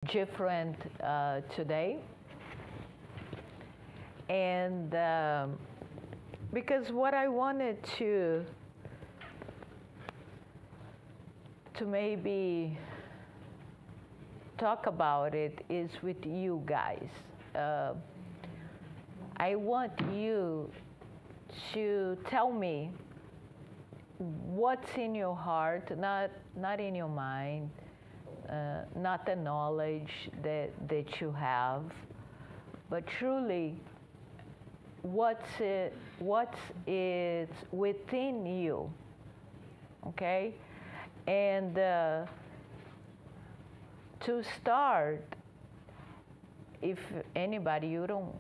different today. And because what I wanted to maybe talk about it is with you guys. I want you to tell me what's in your heart, not in your mind, not the knowledge that you have, but truly what's within you, okay? And to start, if anybody, you don't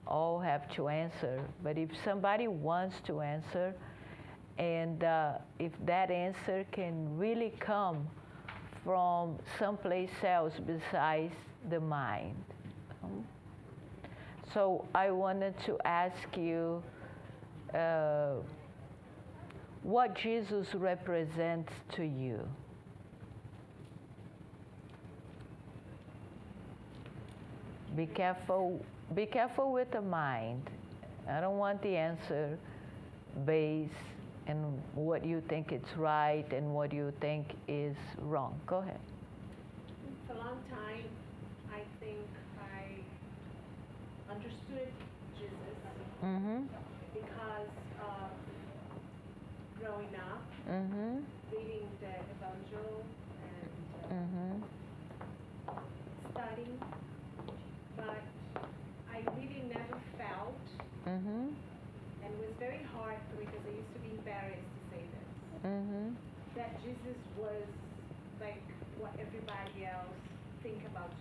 all have to answer, but if somebody wants to answer, and if that answer can really come from someplace else besides the mind. So I wanted to ask you what Jesus represents to you. Be careful with the mind. I don't want the answer based on what you think it's right and what you think is wrong. Go ahead. For a long time, I think I understood Jesus because of growing up, reading the Evangel and studying, but I really never felt, and it was very hard for me because I used to be embarrassed to say this, that Jesus was like what everybody else think about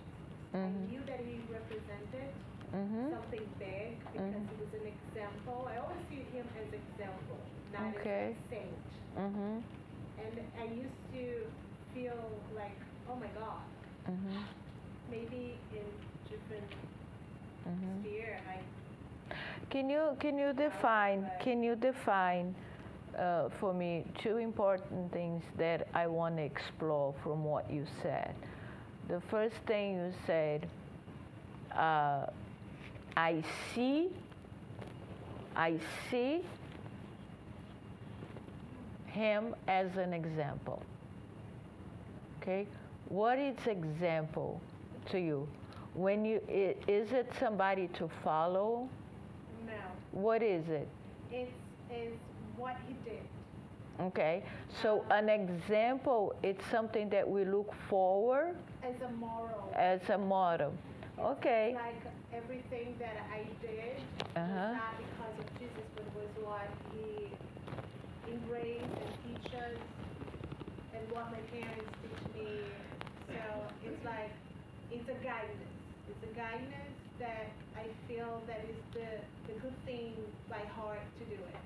Jesus. I knew that he represented something big because he was an example. I always see him as example, not as a saint. And I used to feel like, oh my God, maybe in different sphere. Can you define for me two important things that I want to explore from what you said? The first thing you said, I see him as an example. Okay, what is example to you? When you is it somebody to follow? No. What is it? It's what he did. Okay, so an example, it's something that we look forward as a moral. As a model. Okay. It's like everything that I did was not because of Jesus, but was what he embraced and teaches, and what my parents teach me. So it's like it's a guidance. It's a guidance that I feel that is the good thing by heart to do it.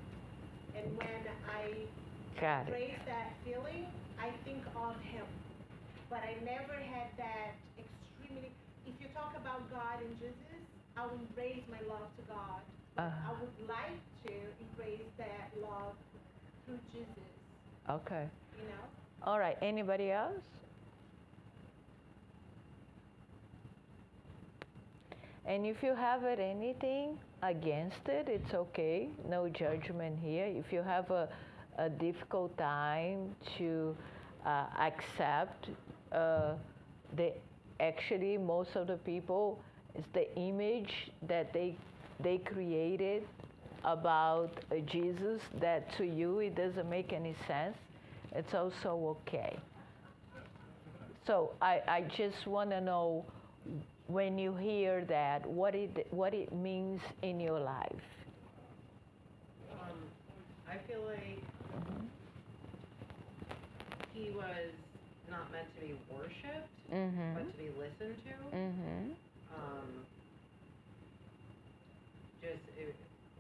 And when I embrace that feeling, I think of him. But I never had that extremely. If you talk about God and Jesus, I will embrace my love to God. I would like to embrace that love through Jesus. Okay. You know? All right. Anybody else? And if you have anything against it, it's okay. No judgment here. If you have a difficult time to accept actually most of the people, it's the image that they created about Jesus that to you it doesn't make any sense. It's also okay. So I just want to know, when you hear that, what it means in your life. I feel like he was not meant to be worshipped, but to be listened to.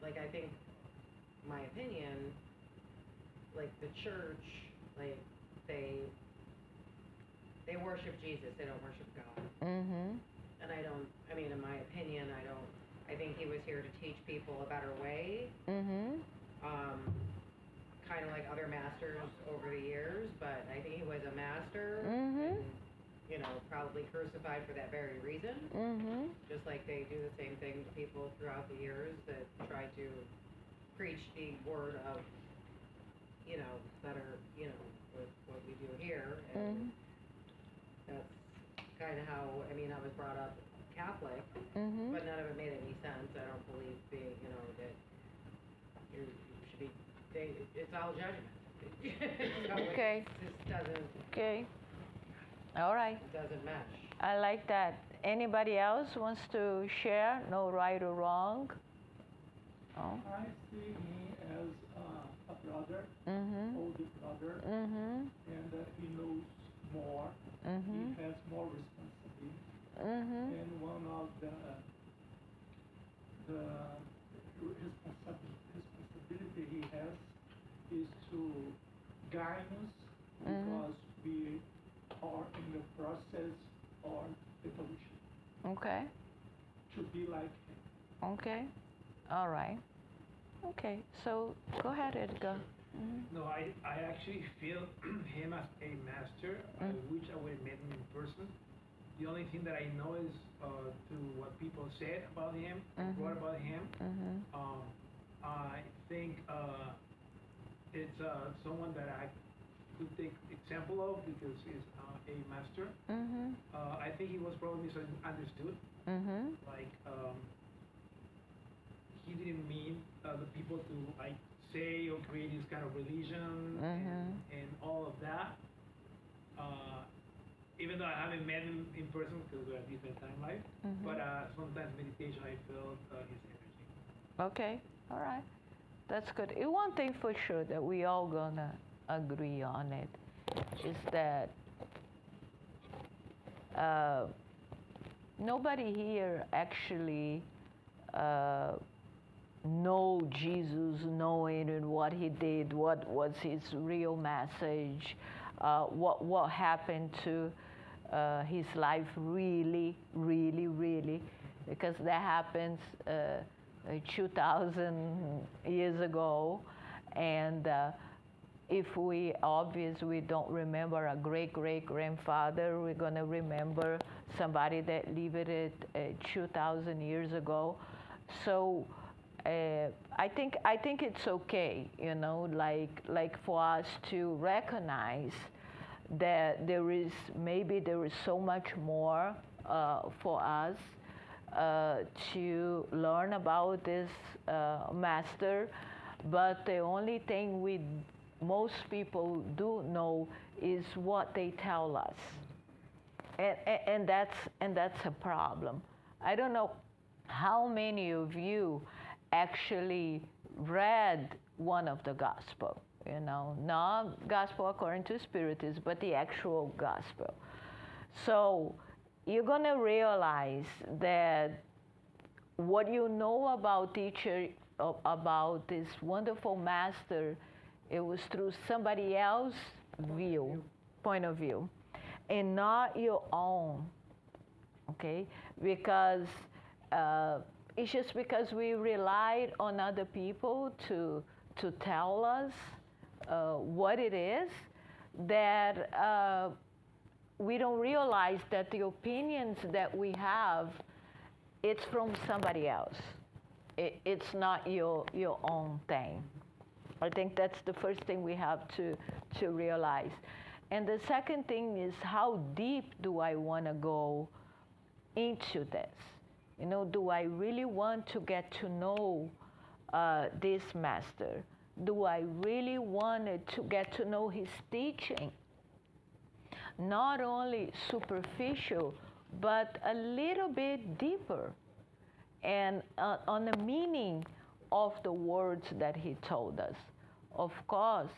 I think, my opinion, like the church, like they worship Jesus, they don't worship God. And in my opinion, I think he was here to teach people a better way. Kind of like other masters over the years, but I think he was a master. And you know, probably crucified for that very reason. Just like they do the same thing to people throughout the years that try to preach the word of, you know, that are, you know, what we do here. And that's kind of how, I mean, I was brought up Catholic, but none of it made any sense. I don't believe being, you know, that you should be, it's all judgment. So Okay. It just doesn't. Okay. All right. It doesn't mesh. I like that. Anybody else wants to share? No right or wrong? Oh. I see him as a brother, older brother, and he knows more. He has more responsibility. And one of the responsibility he has is to guide us because we are in the process of evolution. Okay. To be like him. Okay. All right. Okay. So go ahead, Edgar. No, I actually feel him as a master. I wish I would have met him in person. The only thing that I know is through what people said about him, wrote about him. I think it's someone that I could take example of because he's a master. I think he was probably misunderstood. Like he didn't mean the people to like say or create this kind of religion and all of that. Even though I haven't met him in person because we're at a different time life, but sometimes meditation I felt his energy. Okay. All right. That's good. One thing for sure that we all gonna agree on it is that nobody here actually know Jesus, knowing what he did, what was his real message, what happened to his life really, because that happens 2,000 years ago, and if we don't remember a great-great-grandfather, we're going to remember somebody that lived it 2,000 years ago. So I think it's okay, you know, like for us to recognize that there is so much more for us to learn about this master, but the only thing most people do know is what they tell us, and that's a problem. I don't know how many of you actually read one of the gospel, you know, not gospel according to Spiritist, but the actual gospel. So you're going to realize that what you know about about this wonderful master, it was through somebody else's point of view, and not your own, okay? Because it's just because we relied on other people to tell us what it is that we don't realize that the opinions that we have, it's from somebody else. It's not your own thing. I think that's the first thing we have to realize. And the second thing is, how deep do I want to go into this? You know, do I really want to get to know this master? Do I really want to get to know his teaching? Not only superficial, but a little bit deeper, and on the meaning of the words that he told us. Of course,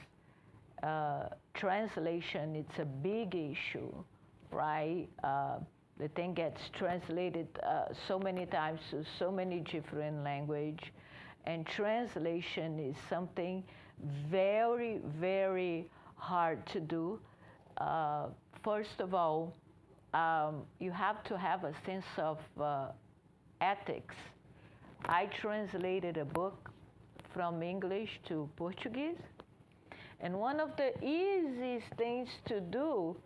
translation, it's a big issue, right? The thing gets translated so many times to so many different languages, and translation is something very, very hard to do. First of all, you have to have a sense of ethics. I translated a book from English to Portuguese, and one of the easiest things to do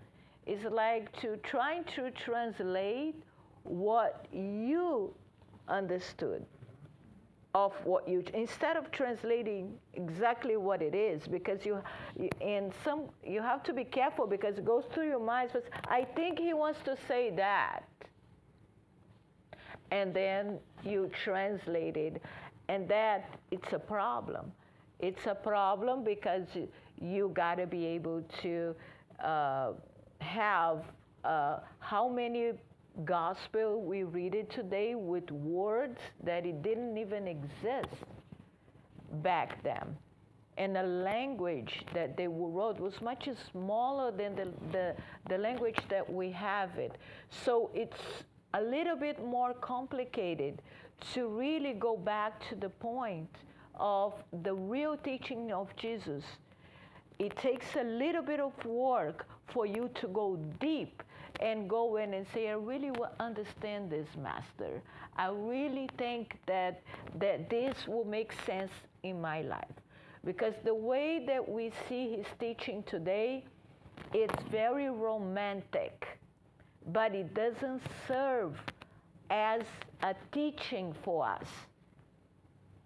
is like trying to translate what you understood of what you, instead of translating exactly what it is, because you have to be careful because it goes through your mind, but I think he wants to say that. And then you translate it, and that it's a problem. It's a problem because you got to be able to have how many gospel we read it today with words that it didn't even exist back then. And the language that they wrote was much smaller than the language that we have it. So it's a little bit more complicated to really go back to the point of the real teaching of Jesus. It takes a little bit of work for you to go deep and go in and say, I really understand this, Master. I really think that this will make sense in my life. Because the way that we see his teaching today, it's very romantic, but it doesn't serve as a teaching for us.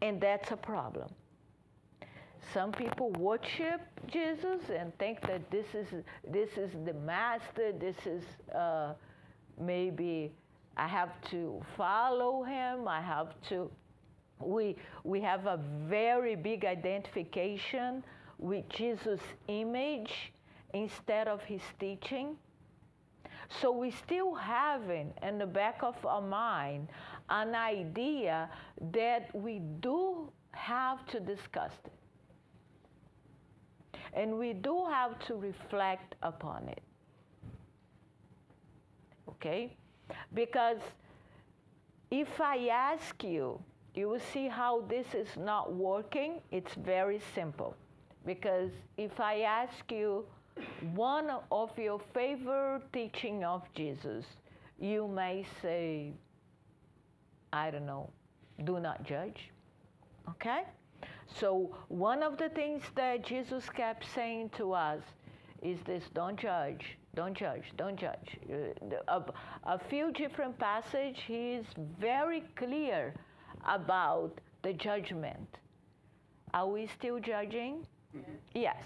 And that's a problem. Some people worship Jesus and think that this is the master, this is maybe I have to follow him, I have to, we have a very big identification with Jesus' image instead of his teaching. So we still having in the back of our mind an idea that we do have to discuss it. And we do have to reflect upon it. Okay? Because if I ask you, you will see how this is not working. It's very simple. Because if I ask you one of your favorite teaching of Jesus, you may say, I don't know, do not judge. Okay? So one of the things that Jesus kept saying to us is this: don't judge, don't judge, don't judge. A few different passages, he is very clear about the judgment. Are we still judging? Mm-hmm. Yes.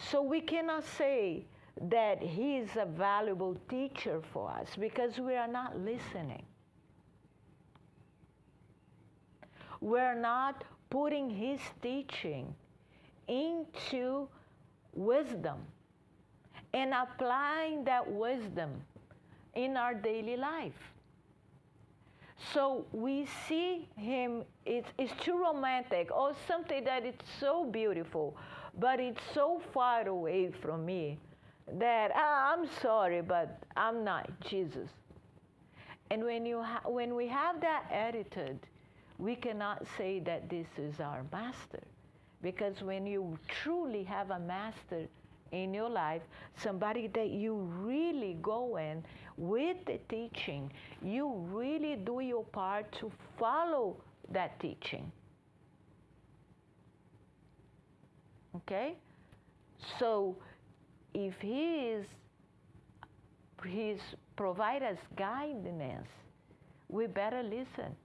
So we cannot say that he is a valuable teacher for us because we are not listening. We're not putting his teaching into wisdom and applying that wisdom in our daily life. So we see him, it's too romantic, or something that it's so beautiful, but it's so far away from me that I'm sorry, but I'm not Jesus. And when we have that attitude, we cannot say that this is our master. Because when you truly have a master in your life, somebody that you really go in with the teaching, you really do your part to follow that teaching. Okay? So if he's provide us guidance, we better listen.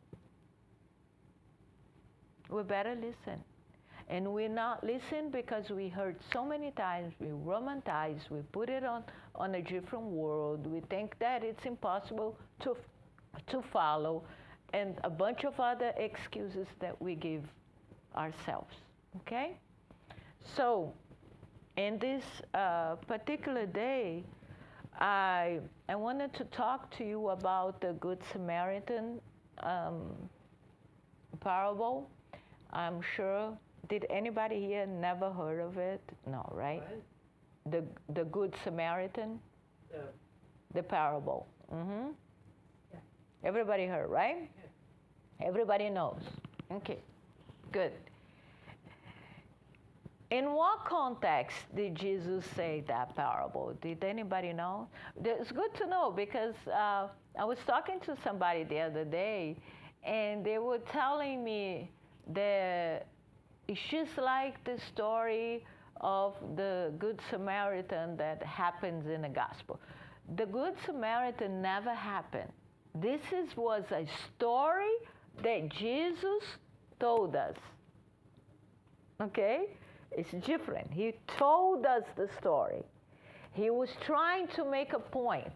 We better listen. And we not listen because we heard so many times, we romanticize, we put it on a different world. We think that it's impossible to follow, and a bunch of other excuses that we give ourselves, okay? So in this particular day, I wanted to talk to you about the Good Samaritan parable. I'm sure, did anybody here never heard of it? No, right? What? The Good Samaritan? The parable. Mm-hmm. Yeah. Everybody heard, right? Yeah. Everybody knows. Okay, good. In what context did Jesus say that parable? Did anybody know? It's good to know because I was talking to somebody the other day, and they were telling me that it's just like the story of the Good Samaritan that happens in the gospel. the Good Samaritan never happened. This was a story that Jesus told us. Okay? It's different. He told us the story. He was trying to make a point.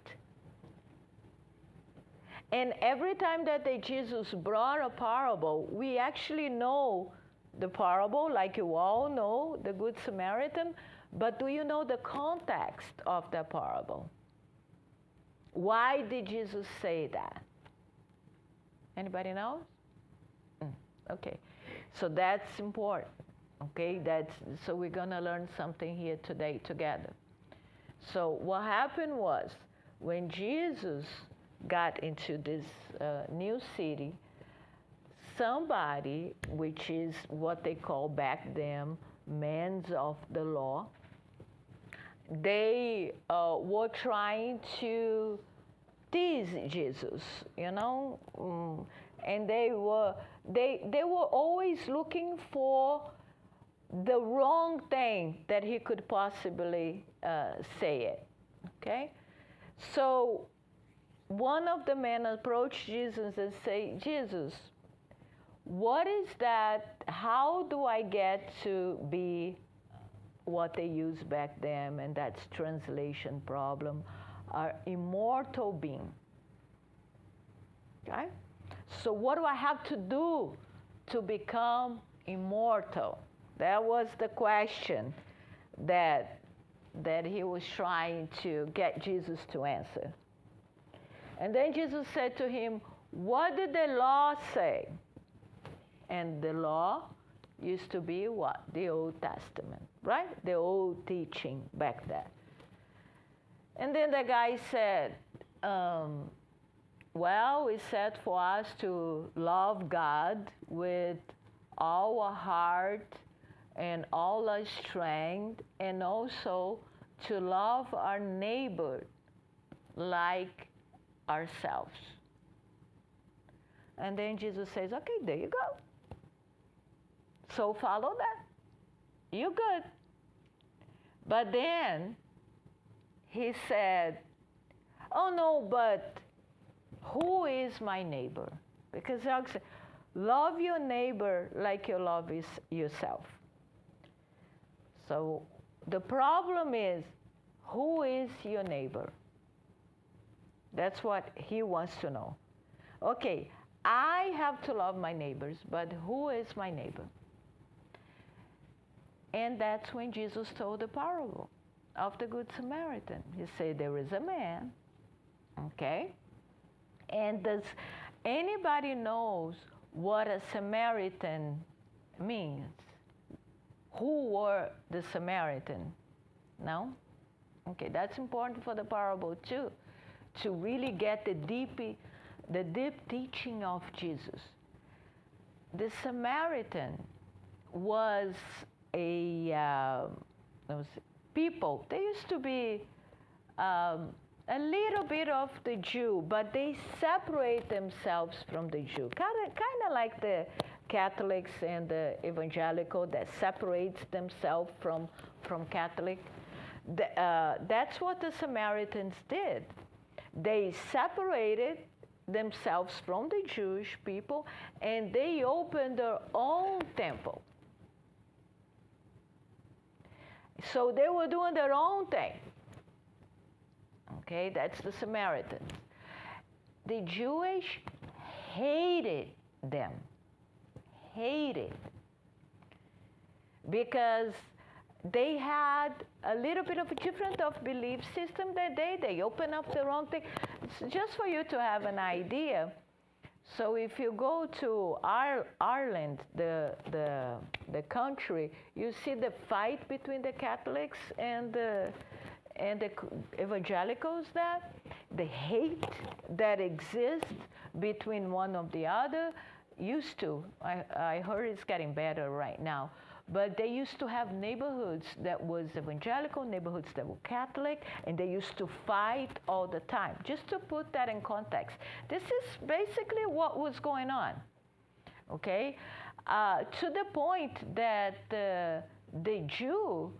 And every time that Jesus brought a parable, we actually know the parable, like you all know, the Good Samaritan, but do you know the context of the parable? Why did Jesus say that? Anybody knows? Okay, so that's important. Okay, so we're gonna learn something here today together. So what happened was, when Jesus got into this new city, somebody, which is what they call back then men of the law, they were trying to tease Jesus, you know, and they were always looking for the wrong thing that he could possibly say it. Okay, so one of the men approached Jesus and said, Jesus, what is that? How do I get to be what they used back then, and that's translation problem, are immortal being? Okay? So what do I have to do to become immortal? That was the question that he was trying to get Jesus to answer. And then Jesus said to him, what did the law say? And the law used to be what? The Old Testament, right? The old teaching back then. And then the guy said, well, it's said for us to love God with all our heart and all our strength, and also to love our neighbor like ourselves. And then Jesus says, okay, there you go. So follow that. You're good. But then he said, oh no, but who is my neighbor? Because love your neighbor like you love yourself. So the problem is, who is your neighbor? That's what he wants to know. Okay, I have to love my neighbors, but who is my neighbor? And that's when Jesus told the parable of the Good Samaritan. He said, there is a man, okay? And does anybody knows what a Samaritan means? Who were the Samaritan? No? Okay, that's important for the parable too, to really get the deep teaching of Jesus. The Samaritan was people. They used to be a little bit of the Jew, but they separate themselves from the Jew. Kind of like the Catholics and the evangelical that separates themselves from Catholic. That's what the Samaritans did. They separated themselves from the Jewish people, and they opened their own temple. So they were doing their own thing. Okay, that's the Samaritans. The Jewish hated them. Hated. Because they had a little bit of a different belief system that they open up their own thing. It's just for you to have an idea. So if you go to Ireland, the country, you see the fight between the Catholics and the evangelicals there. The hate that exists between one of the other used to. I heard it's getting better right now. But they used to have neighborhoods that was evangelical, neighborhoods that were Catholic, and they used to fight all the time. Just to put that in context, this is basically what was going on, okay? To the point that the Jew,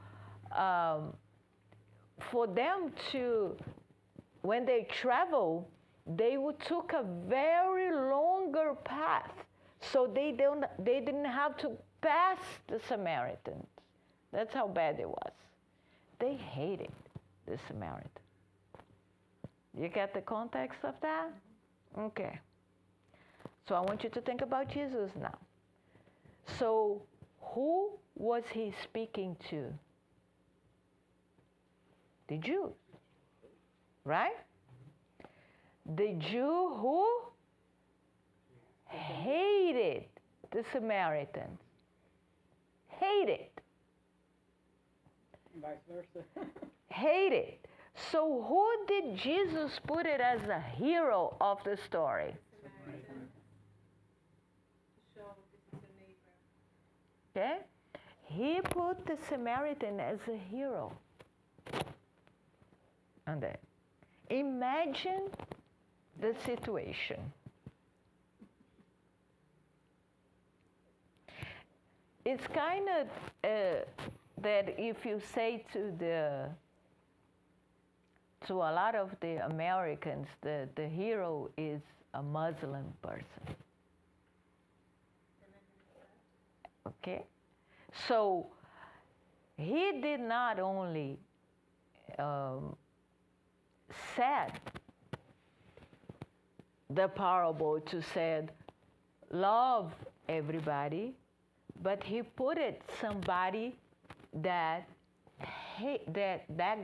for them to when they travel, they took a very longer path, so they didn't have to pass the Samaritans. That's how bad it was. They hated the Samaritan. You get the context of that? Okay. So I want you to think about Jesus now. So who was he speaking to? The Jews, right? The Jew who hated the Samaritans. Hated. Vice versa. Hated. So who did Jesus put it as a hero of the story? Okay? He put the Samaritan as a hero. And then, imagine the situation. It's kind of that if you say to a lot of the Americans, the hero is a Muslim person. Okay? So he did not only said the parable to say, love everybody, but he put it somebody that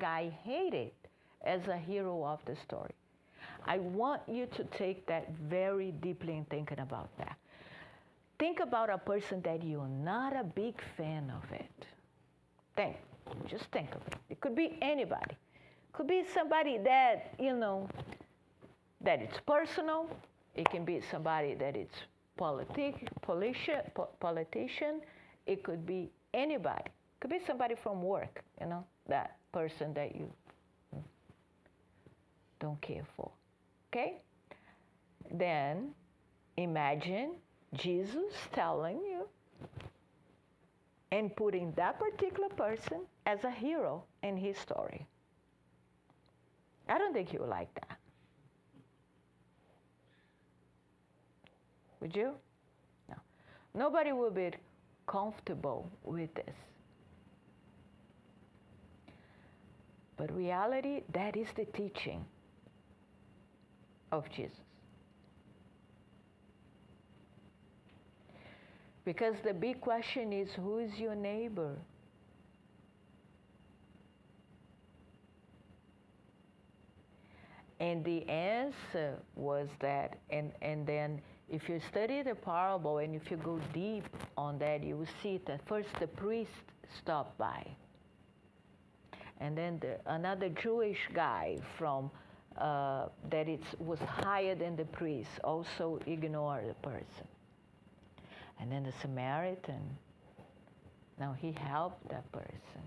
guy hated as a hero of the story. I want you to take that very deeply in thinking about that. Think about a person that you're not a big fan of it. Just think of it. It could be anybody. It could be somebody that, that it's personal. It can be somebody that it's politician. It could be anybody. It could be somebody from work, that person that you don't care for. Okay? Then imagine Jesus telling you and putting that particular person as a hero in his story. I don't think you would like that. Would you? No. Nobody will be comfortable with this. But reality, that is the teaching of Jesus. Because the big question is, who is your neighbor? And the answer was that, and then if you study the parable and if you go deep on that, you will see that first the priest stopped by. And then another Jewish guy from was higher than the priest also ignored the person. And then the Samaritan, now he helped that person,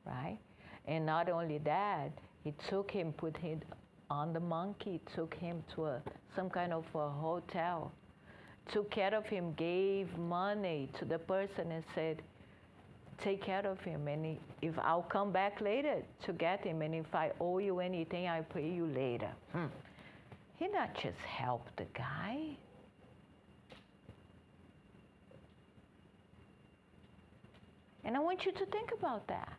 right? And not only that, he took him, put him on the monkey, took him to some kind of a hotel, took care of him, gave money to the person and said, take care of him, and if I'll come back later to get him, and if I owe you anything, I'll pay you later. He not just helped the guy. And I want you to think about that.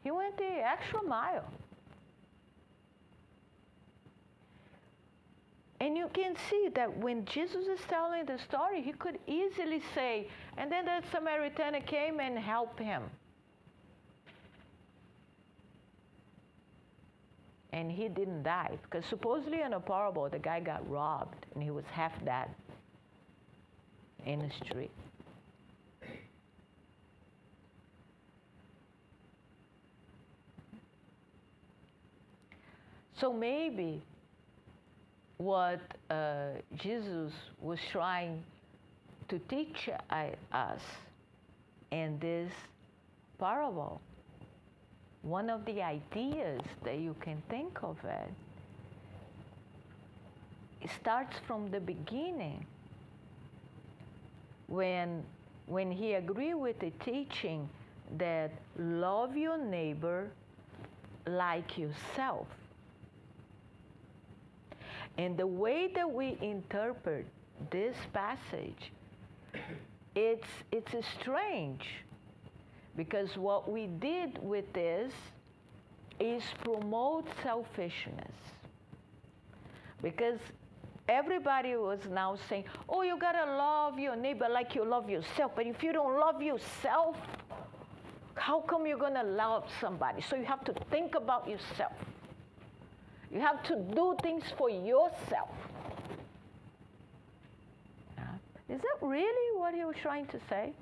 He went the extra mile. And you can see that when Jesus is telling the story, he could easily say, and then the Samaritan came and helped him. And he didn't die, because supposedly in a parable, the guy got robbed, and he was half dead in the street. So maybe what Jesus was trying to teach us in this parable, one of the ideas that you can think of it starts from the beginning. When he agreed with the teaching that love your neighbor like yourself. And the way that we interpret this passage, it's strange, because what we did with this is promote selfishness. Because everybody was now saying, oh, you gotta love your neighbor like you love yourself. But if you don't love yourself, how come you're gonna love somebody? So you have to think about yourself. You have to do things for yourself. Is that really what he was trying to say?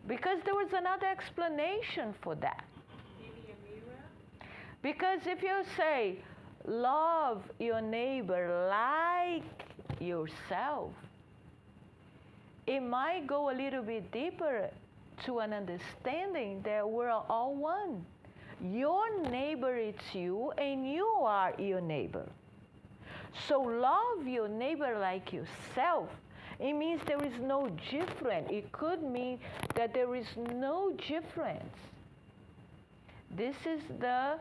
Because there was another explanation for that. Maybe a mirror? Because if you say, love your neighbor like yourself, it might go a little bit deeper to an understanding that we're all one. Your neighbor is you, and you are your neighbor. So love your neighbor like yourself. It means there is no difference. It could mean that there is no difference. This is the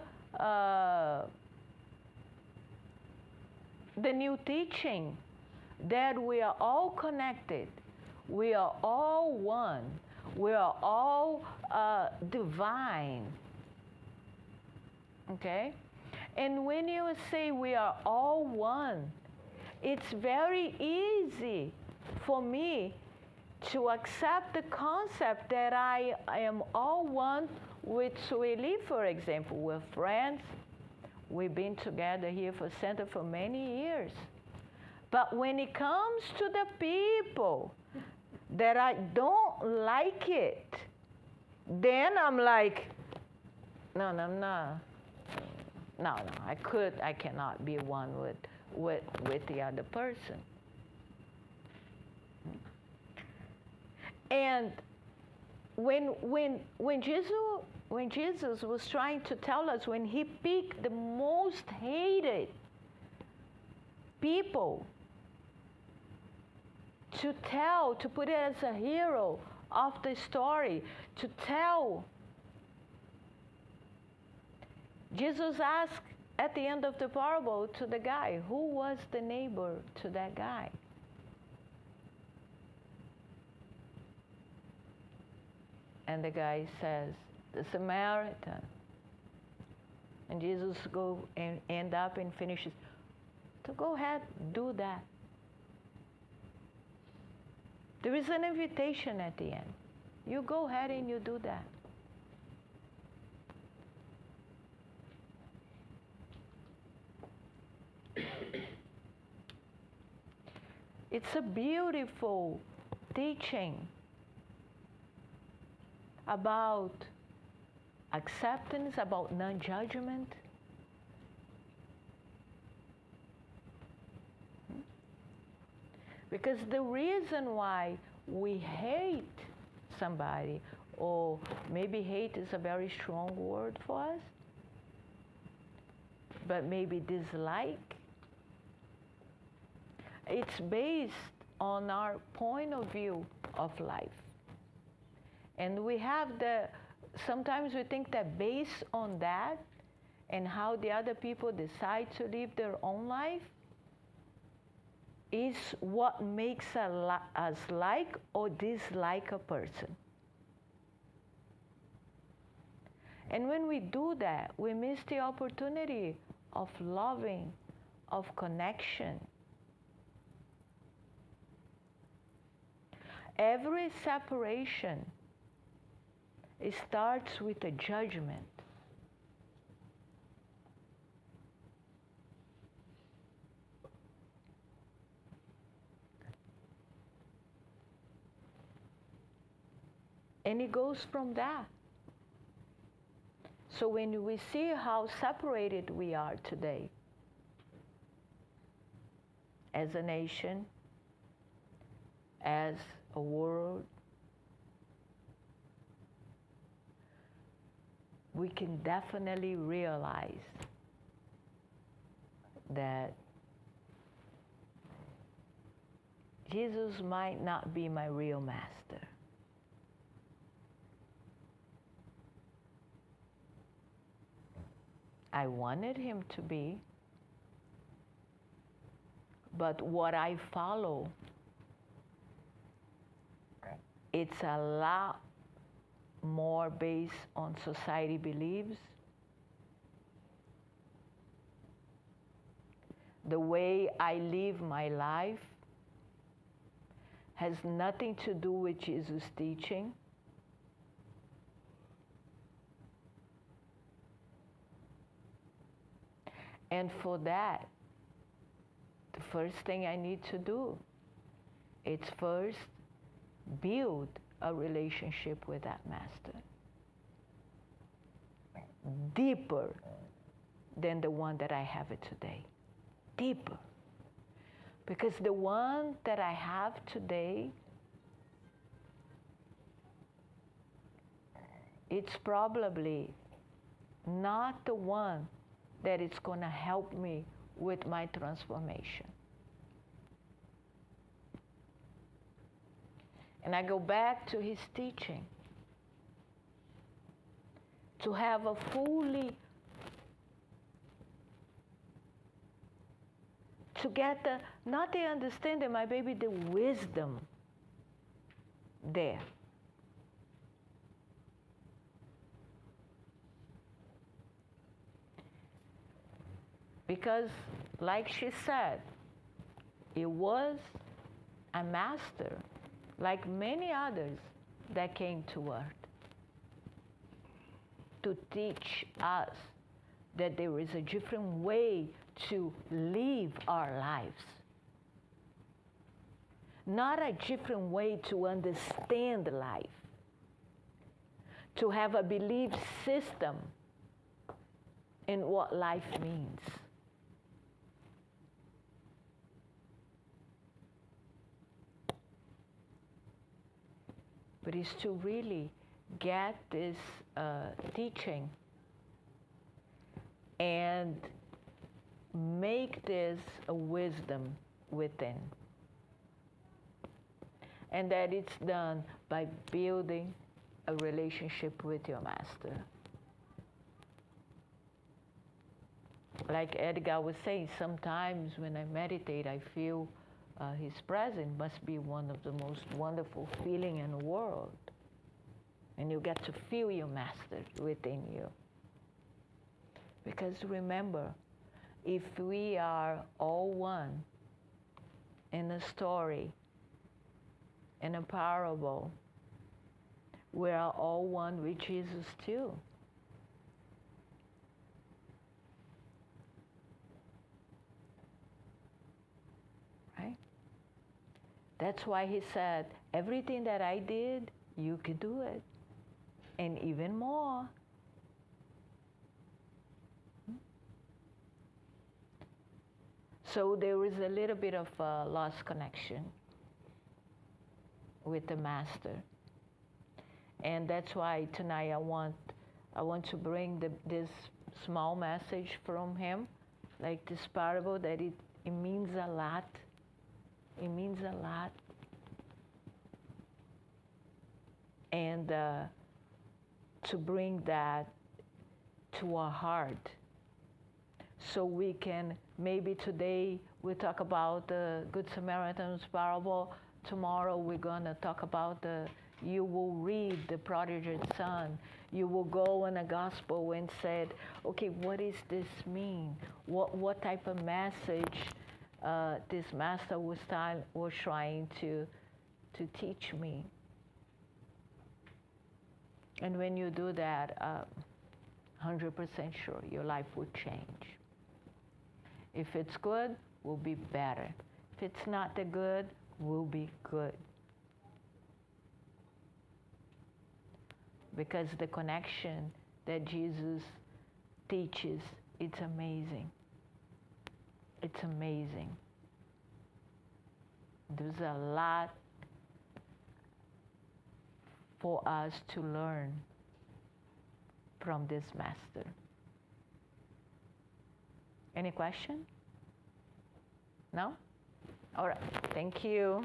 new teaching, that we are all connected. We are all one. We are all divine. Okay? And when you say we are all one, it's very easy for me to accept the concept that I am all one with Sueli, for example. We're friends. We've been together here for Center for many years. But when it comes to the people that I don't like it, then I'm like, no, I cannot be one with the other person. And when Jesus was trying to tell us, when he picked the most hated people to put it as a hero of the story, to tell, Jesus asked at the end of the parable to the guy, who was the neighbor to that guy? And the guy says, the Samaritan. And Jesus go and end up and finishes. So go ahead, do that. There is an invitation at the end. You go ahead and you do that. It's a beautiful teaching about acceptance, about non-judgment. Because the reason why we hate somebody, or maybe hate is a very strong word for us, but maybe dislike, it's based on our point of view of life. And we have sometimes we think that based on that and how the other people decide to live their own life is what makes us like or dislike a person. And when we do that, we miss the opportunity of loving, of connection. Every separation, it starts with a judgment. And it goes from that. So when we see how separated we are today, as a nation, as a world, we can definitely realize that Jesus might not be my real master. I wanted him to be, but what I follow, it's a lot more based on society beliefs. The way I live my life has nothing to do with Jesus' teaching. And for that, the first thing I need to do is first build a relationship with that master, deeper than the one that I have it today. Deeper. Because the one that I have today, it's probably not the one that is going to help me with my transformation. And I go back to his teaching. To have a fully, to get the, not the understanding, my baby, the wisdom there. Because, like she said, it was a master, like many others, that came to earth to teach us that there is a different way to live our lives. Not a different way to understand life, to have a belief system in what life means. But it's to really get this teaching and make this a wisdom within. And that it's done by building a relationship with your master. Like Edgar was saying, sometimes when I meditate, I feel his presence must be one of the most wonderful feeling in the world. And you get to feel your master within you. Because remember, if we are all one in a story, in a parable, we are all one with Jesus too. Right? That's why he said, everything that I did, you could do it. And even more. So there is a little bit of a lost connection with the master. And that's why tonight I want to bring this small message from him, like this parable, that it means a lot. It means a lot. And to bring that to our heart, so we can, maybe today we talk about the Good Samaritan's parable, tomorrow we're gonna talk about you will read the prodigal son, you will go in a gospel and said, okay, what does this mean? What type of message this master was trying to teach me? And when you do that, 100% sure your life will change. If it's good, will be better. If it's not the good, will be good. Because the connection that Jesus teaches, it's amazing. It's amazing. There's a lot for us to learn from this master. Any question? No? All right, thank you.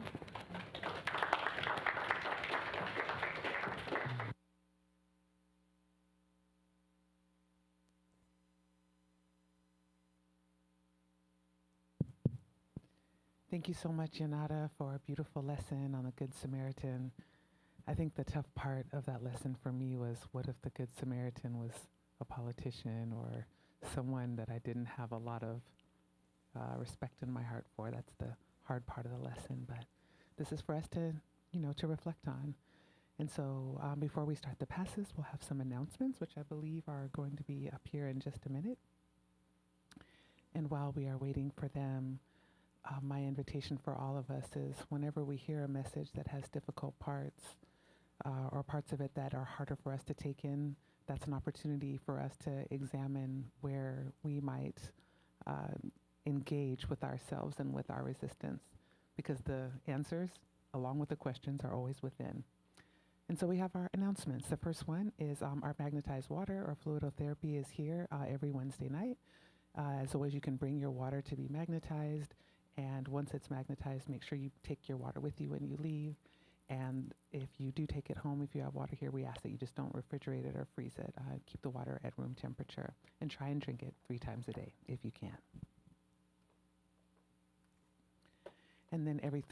Thank you so much, Yonara, for a beautiful lesson on the Good Samaritan. I think the tough part of that lesson for me was, what if the Good Samaritan was a politician or someone that I didn't have a lot of respect in my heart for? That's the hard part of the lesson, but this is for us to, to reflect on. And so before we start the passes, we'll have some announcements, which I believe are going to be up here in just a minute. And while we are waiting for them, my invitation for all of us is, whenever we hear a message that has difficult parts or parts of it that are harder for us to take in, that's an opportunity for us to examine where we might engage with ourselves and with our resistance, because the answers, along with the questions, are always within. And so we have our announcements. The first one is our magnetized water or fluidotherapy is here every Wednesday night. As always, you can bring your water to be magnetized. And once it's magnetized, make sure you take your water with you when you leave. And if you do take it home, if you have water here, we ask that you just don't refrigerate it or freeze it. Keep the water at room temperature and try and drink it 3 times a day if you can. And then every